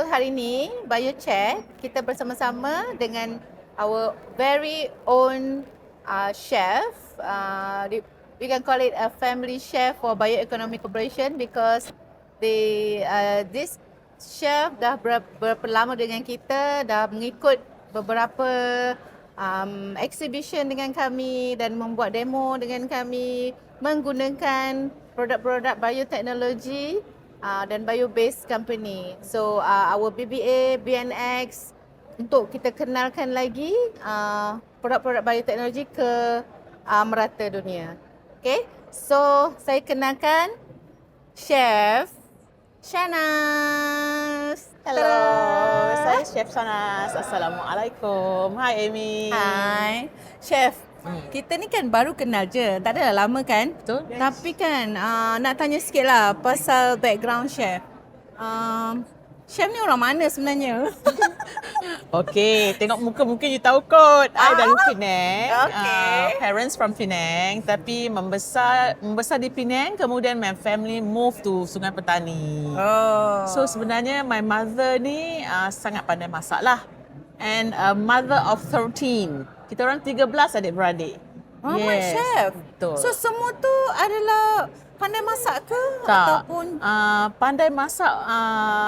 So hari ni BioChat kita bersama-sama dengan our very own chef. We can call it a family chef for Bioeconomy Corporation because this chef dah berapa lama dengan kita, dah mengikut beberapa exhibition dengan kami dan membuat demo dengan kami menggunakan produk-produk bioteknologi dan bio-based company. So our BBA, BNX untuk kita kenalkan lagi produk-produk bioteknologi ke merata dunia. Okay, so saya kenalkan Chef Shanas. Hello, saya Chef Shanas. Assalamualaikum. Hai Amy. Hai. Chef, kita ni kan baru kenal je. Tak adalah lama kan? Betul. Tapi kan nak tanya sikit lah pasal background Chef. Chef ni orang mana sebenarnya? Okay, tengok muka mungkin you tahu kot. I dari Penang. Okay. Parents from Penang tapi membesar di Penang, kemudian my family move to Sungai Petani. Oh. So sebenarnya my mother ni sangat pandai masak lah. And a mother of 13. Kita orang 13 adik-beradik. Oh my chef. Betul. So semua tu adalah pandai masak ke? Tak. Ataupun Pandai masak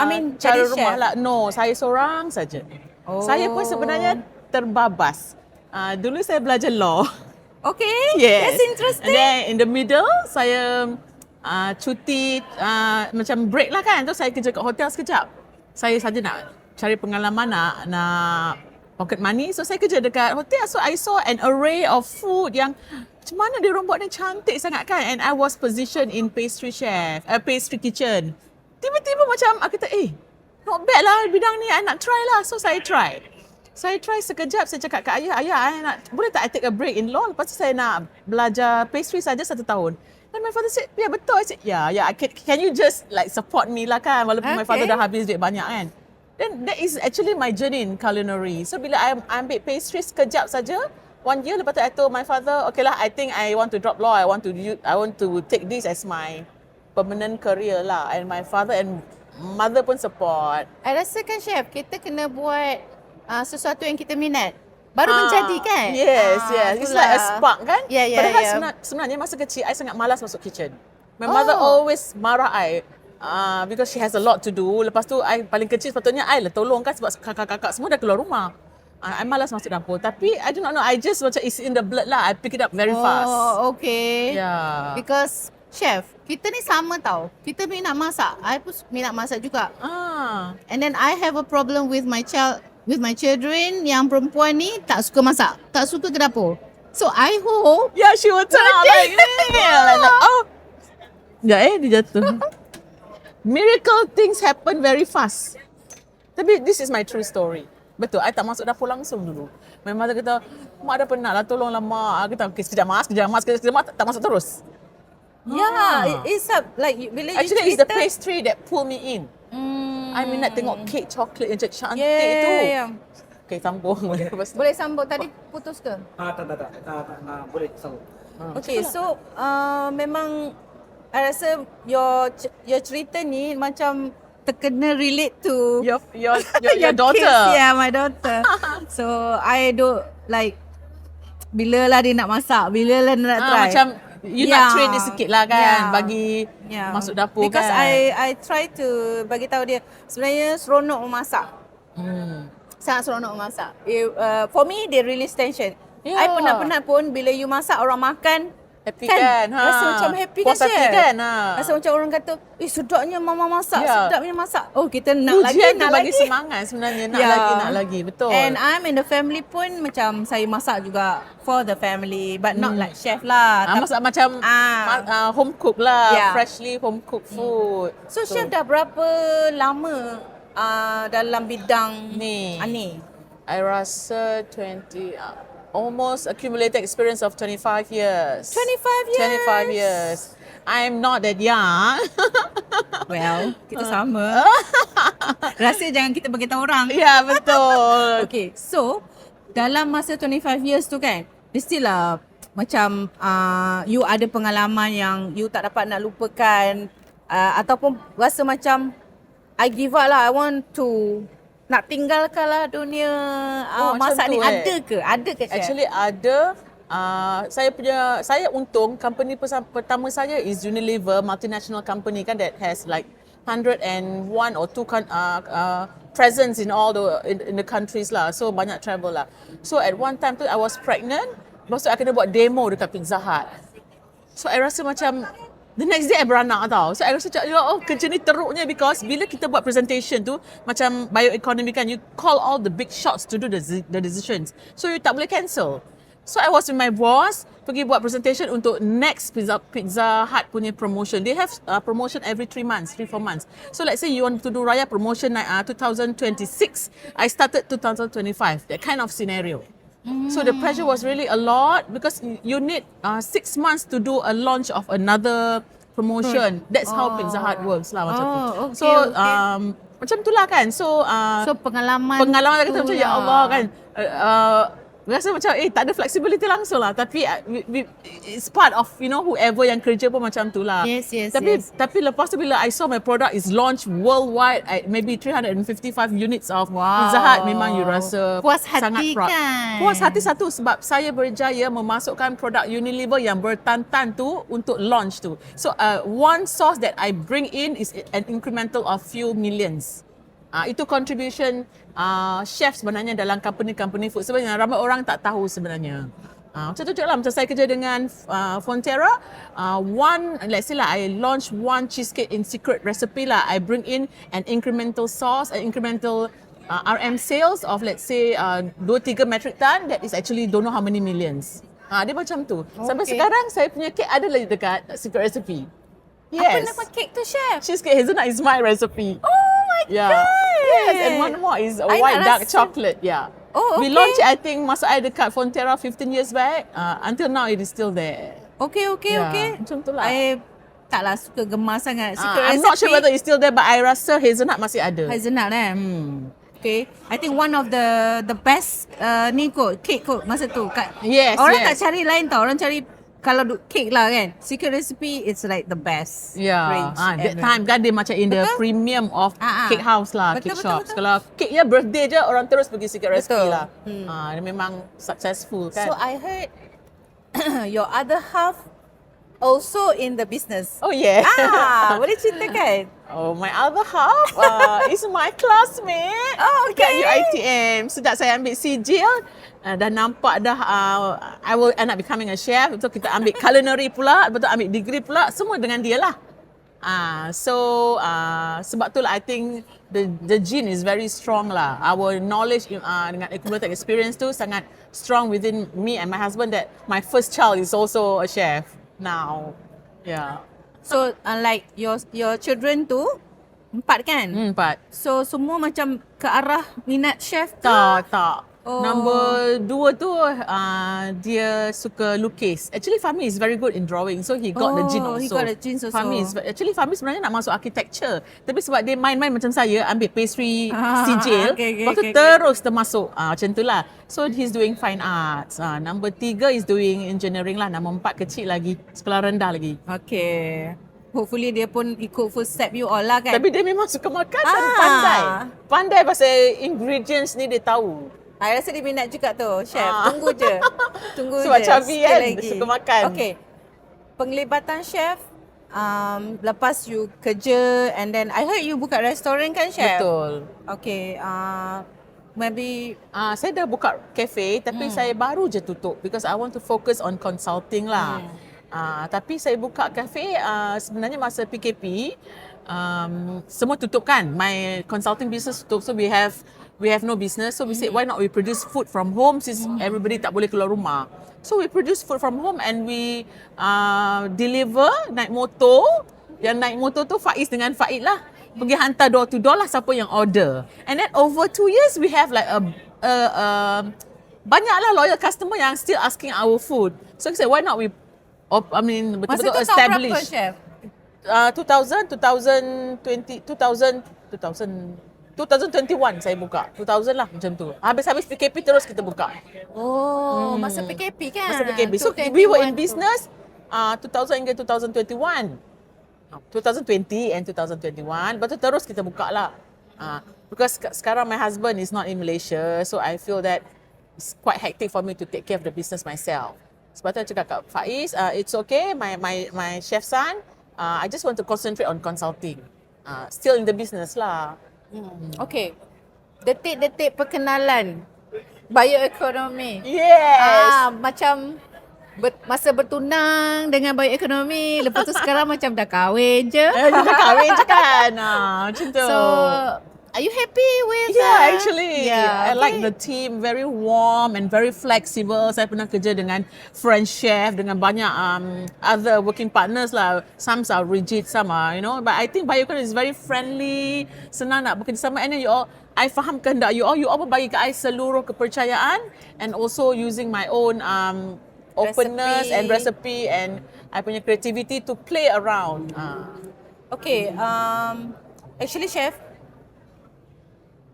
I mean, cara jadi rumah chef? lah. No, saya seorang saja. Oh. Saya pun sebenarnya terbabas. Dulu saya belajar law. Okay, Yes. that's interesting. And then in the middle, saya cuti macam break lah kan. Tu saya kerja kat hotel sekejap. Saya saja nak cari pengalaman, nak pocket money. So saya kerja dekat hotel. So I saw an array of food yang macam mana dia orang buat ni cantik sangat kan. And I was positioned in pastry kitchen. Tiba-tiba macam aku kata, not bad lah bidang ni, I nak try lah. So saya try sekejap, saya cakap kat ayah, boleh tak I take a break in law? Lepas tu saya nak belajar pastry saja 1 tahun. And my father said, yeah betul. I said, yeah, can you just like support me lah kan, walaupun my father dah habis duit banyak kan. Then that is actually my journey in culinary. So bila I ambil pastry sekejap saja, 1 year lepas tu I told my father, okay lah, I think I want to drop law, I want to take this as my permanent career lah. And my father and mother pun support. I rasa kan chef, kita kena buat sesuatu yang kita minat. Baru menjadi kan? Yes. It's like a spark kan? Yeah. Padahal sebenarnya masa kecil, I sangat malas masuk kitchen. My mother always marah I because she has a lot to do. Lepas tu, I paling kecil sepatutnya I lah tolong kan sebab kakak-kakak semua dah keluar rumah. I malas masuk dapur. Tapi I do not know, I just macam it's in the blood lah. I pick it up very fast. Oh, okay. Yeah. Because chef, kita ni sama tau. Kita minat masak. I pun minat masak juga. And then I have a problem with my children yang perempuan ni tak suka masak, tak suka ke dapur. So I hope Yeah, she will turn out like dia jatuh. Miracle things happen very fast. Tapi this is my true story. Betul, I tak masuk dapur langsung dulu. My mother kata, mak dah penat lah, tolonglah mak. Aku kata, okay, sekejap mas, tak masuk terus. yeah, it's like bila Actually, you it's the cerita, pastry that pull me in. I minat tengok cake chocolate yang cantik yeah, tu. yeah. Okay, sambung. Boleh sambung, tadi putus ke? Tak. Boleh sambung. Okay, so memang I rasa your cerita ni macam terkena relate to Your daughter. kids. Yeah, my daughter. So I do like bila lah dia nak masak, bila lah dia nak try. Macam you nak train dia sikit lah kan, bagi masuk dapur Because kan. I try to bagi tahu dia sebenarnya seronok memasak. Sangat seronok memasak. For me, dia release tension. I penat-penat pun bila you masak orang makan, Happy kan? Rasa macam happy Puas kan, hati Chef? kan? Rasa macam orang kata, sedapnya mama masak, Ya. sedapnya masak. Oh, kita nak Pujian lagi, tu bagi semangat sebenarnya. Nak lagi. Betul. And I'm in the family pun macam saya masak juga for the family. But not like chef lah. Masak macam home cook lah. Yeah. Freshly home cooked food. So chef dah berapa lama dalam bidang Ni. ni? I rasa 20... almost accumulated experience of 25 years. 25 years? 25 years. I'm not that young. Well, kita sama. Rahsia jangan kita bagi tahu orang. Ya, betul. Okay, so dalam masa 25 years tu kan, mestilah macam you ada pengalaman yang you tak dapat nak lupakan ataupun rasa macam I give up lah. I want to nak tinggalkan lah dunia macam masak tu, ni. eh. Ada ke chef? Actually ada. Saya untung company pertama saya is Unilever, multinational company kan, that has like 101 or 2 presence in all in the countries lah. So banyak travel lah. So at one time tu I was pregnant. Lepas tu I kena buat demo dekat Pizza Hut. So I rasa macam the next day I beranak tau. So I rasa macam kerja ni teruknya, because bila kita buat presentation tu macam bioeconomy kan, you call all the big shots to do the decisions. So you tak boleh cancel. So I was with my boss, pergi buat presentation untuk next Pizza Hut punya promotion. They have promotion every 3 months, 3-4 months. So let's say you want to do Raya promotion 2026, I started 2025, that kind of scenario. So the pressure was really a lot, because you need 6 months to do a launch of another promotion. That's how Pizza Hut works lah macam tu. Okay, So macam tu lah kan. So pengalaman kata macam ya Allah kan. Rasa macam tak ada flexibility langsung lah, tapi it's part of whoever yang kerja pun macam tu lah. Yes. Tapi lepas tu bila I saw my product is launched worldwide at maybe 355 units of Pizza Hut, memang you rasa puas hati sangat proud. kan? Puas hati satu sebab saya berjaya memasukkan produk Unilever yang bertantan tu untuk launch tu. So one source that I bring in is an incremental of few millions. Itu contribution chef sebenarnya dalam company food. Sebenarnya ramai orang tak tahu sebenarnya. Macam tu juga lah, macam saya kerja dengan Fonterra. Let's say lah, I launch one cheesecake in secret recipe lah. I bring in an incremental sauce, an incremental RM sales of let's say 2-3 metric ton. That is actually don't know how many millions. Dia macam tu. Sampai sekarang saya punya cake ada lagi dekat secret recipe. Apa nama kek tu, chef? Cheesecake hazelnut is my recipe. Oh my god. Yes, and one more is a white dark chocolate. Yeah. Oh, okay. We launched it, I think, masa I dekat Fonterra 15 years back. Until now, it is still there. Okay. Macam tu lah. I taklah suka gemar sangat. I'm not sure whether it's still there, but I rasa hazelnut masih ada. Hazelnut Okay. I think one of the best ni kot, cake kot masa tu. Yes, orang yes. tak cari lain tau. Orang cari kalau cake lah kan. Secret recipe it's like the best range. That time kan dia macam in the premium of cake house lah, cake shops. Betul. Kalau cake ya birthday je, orang terus pergi secret recipe lah. Dia memang successful kan. So I heard your other half also in the business. Oh yeah. Boleh ceritakan? Oh, my other half is my classmate. Oh, okay. Dekat UiTM. Sejak saya ambil sijil, dah nampak dah I will end up becoming a chef. Betul, kita ambil culinary pula, betul ambil degree pula, semua dengan dia lah. Sebab tu lah I think the gene is very strong lah. Our knowledge dengan accumulated experience tu sangat strong within me and my husband, that my first child is also a chef now. Yeah. So like your children tu 4 kan? 4. So semua macam ke arah minat chef ke? Tak. Oh. Number 2 tu dia suka lukis. Actually Fahmi is very good in drawing, so he got the gene also. He got the genes also. Fahmi sebenarnya nak masuk architecture, tapi sebab dia main-main macam saya, ambil pastry sijil, lepas tu terus termasuk macam tu lah. So he's doing fine arts. Number 3 is doing engineering lah. Number 4 kecil lagi, sekolah rendah lagi. Okay. Hopefully dia pun ikut footstep you all lah kan? Tapi dia memang suka makan dan pandai pasal ingredients ni dia tahu. I rasa dia minat juga tu, chef. Tunggu je. Sebab Chavi kan, dia suka makan. Okay. Penglibatan chef, lepas you kerja and then I heard you buka restoran kan, chef? Betul. Okay. Maybe saya dah buka cafe, tapi saya baru je tutup because I want to focus on consulting lah. Tapi saya buka cafe sebenarnya masa PKP, semua tutup kan. My consulting business tutup, so we have no business. So we said, why not we produce food from home since everybody tak boleh keluar rumah. So we produce food from home and we deliver naik motor. Yang naik motor tu Faiz dengan Faid lah. Pergi hantar door to door lah siapa yang order. And then over 2 years we have like banyaklah loyal customer yang still asking our food. So we said, why not we betul-betul establish. Masa tu tahun berapa, chef? 2021 saya buka. 2000 lah macam tu. Habis-habis PKP terus kita buka. Masa PKP kan? Masa PKP. So we were in business 2000 hingga 2021. 2020 and 2021. Lepas tu terus kita buka lah. Because sekarang my husband is not in Malaysia, so I feel that it's quite hectic for me to take care of the business myself. Sebab tu I cakap kat Faiz, it's okay, my chef son, I just want to concentrate on consulting. Still in the business lah. Okay. Detik-detik perkenalan bioekonomi. Yes. Macam masa bertunang dengan bioekonomi, lepas tu sekarang macam dah kahwin je. Kita kahwin je kan. Macam tu. So, are you happy with Yeah, actually. Yeah, I like the team, very warm and very flexible. Saya pernah kerja dengan French chef, dengan banyak other working partners lah. Some are rigid, some are, But I think bioeconomy is very friendly, senang nak bekerjasama. And then I faham kehendak you all pun bagi ke I seluruh kepercayaan and also using my own openness and recipe and I punya creativity to play around. Okay, actually chef,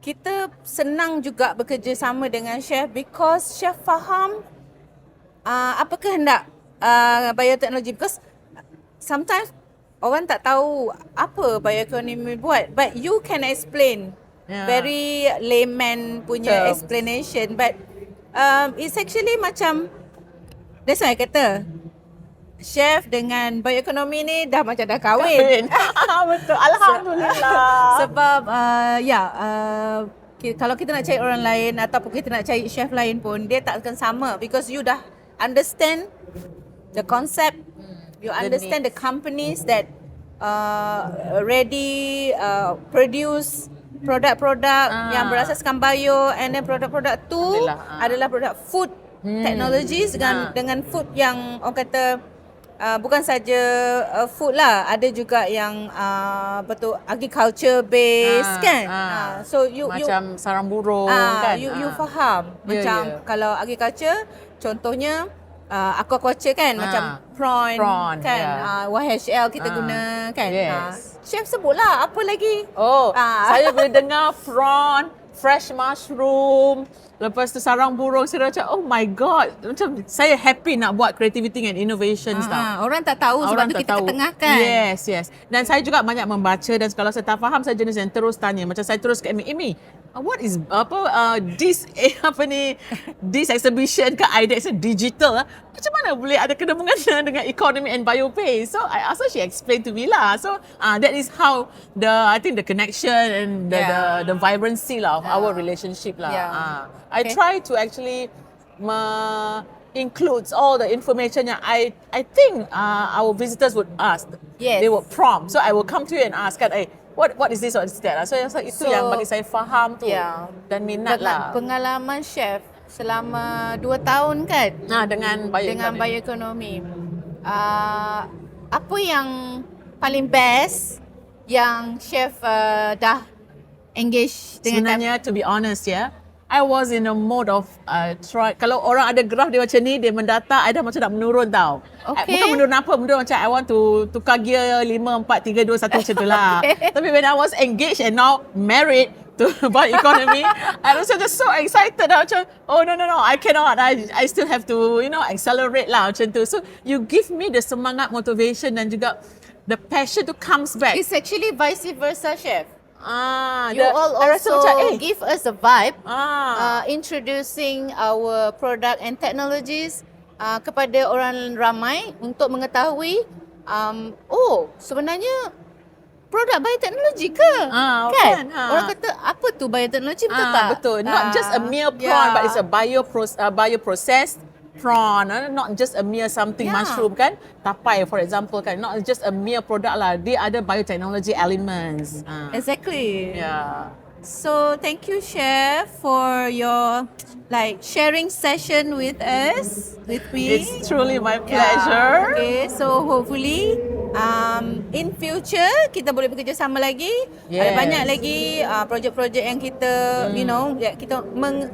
kita senang juga bekerjasama dengan chef because chef faham apa kehendak bioteknologi, because sometimes orang tak tahu apa bioeconomy buat, but you can explain very layman punya explanation, but it's actually macam, that's why I kata chef dengan bioekonomi ni dah macam dah kahwin. Betul. Alhamdulillah. Sebab kalau kita nak cari orang lain ataupun kita nak cari chef lain pun, dia tak akan sama because you dah understand the concept, you understand the companies that already produce produk-produk yang berasaskan bio, and then produk-produk tu adalah produk food technologies dengan food yang orang kata bukan saja food lah, ada juga yang betul agriculture based kan. So you macam sarang burung kan. You faham macam kalau agriculture contohnya aquaculture kan, macam prawn kan, YHL kita guna kan. Chef sebutlah apa lagi. Saya boleh dengar prawn, fresh mushroom, lepas tu sarang burung. Saya macam oh my god, macam saya happy nak buat creativity and innovation tau. Orang tak tahu sebab tu kita ketengahkan. Yes. Dan saya juga banyak membaca, dan kalau saya tak faham saya jenis yang terus tanya. Macam saya terus ke Amy, what is this exhibition ke IDEX digital macam mana boleh ada kena mengena dengan economy and biobased? So I asked her, she explained to me lah. So that is how I think the connection and the vibrancy lah of our relationship lah. I try to actually includes all the information yang I think our visitors would ask. They would prompt. So I will come to you and ask kan, what is this, what is that? So itu yang bagi saya faham tu dan minat lah. Pengalaman chef selama 2 tahun kan dengan bioekonomi. Apa yang paling best yang chef dah engage dengan? Sebenarnya to be honest I was in a mode of try. Kalau orang ada graf dia macam ni, dia mendata, I dah macam nak menurun tau. Bukan menurun apa, menurun macam I want to tukar gear 5, 4, 3, 2, 1 macam tu lah. Tapi when I was engaged and now married to bioeconomy, I was just so excited lah. Macam, oh no, I cannot. I still have to, accelerate lah macam tu. So you give me the semangat, motivation dan juga the passion to comes back. It's actually vice versa, chef. You I all rasa also macam, give us a vibe introducing our product and technologies kepada orang ramai untuk mengetahui sebenarnya produk bioteknologi ke? Kan? Orang kata apa tu bioteknologi, betul tak? Betul. Not just a mere prawn, but it's a bioprocessed prawn, not just a mere something mushroom kan, tapai for example kan, not just a mere product lah, dia ada biotechnology elements. Exactly. So thank you chef for your sharing session with us, with me. It's truly my pleasure. Okay, so hopefully in future kita boleh bekerjasama lagi. Ada banyak lagi projek-projek yang kita kita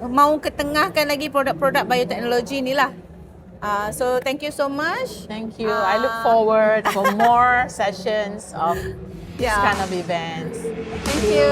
mau ketengahkan lagi produk-produk bioteknologi ni lah. So thank you so much. Thank you. I look forward for more sessions of this kind of events. Thank you.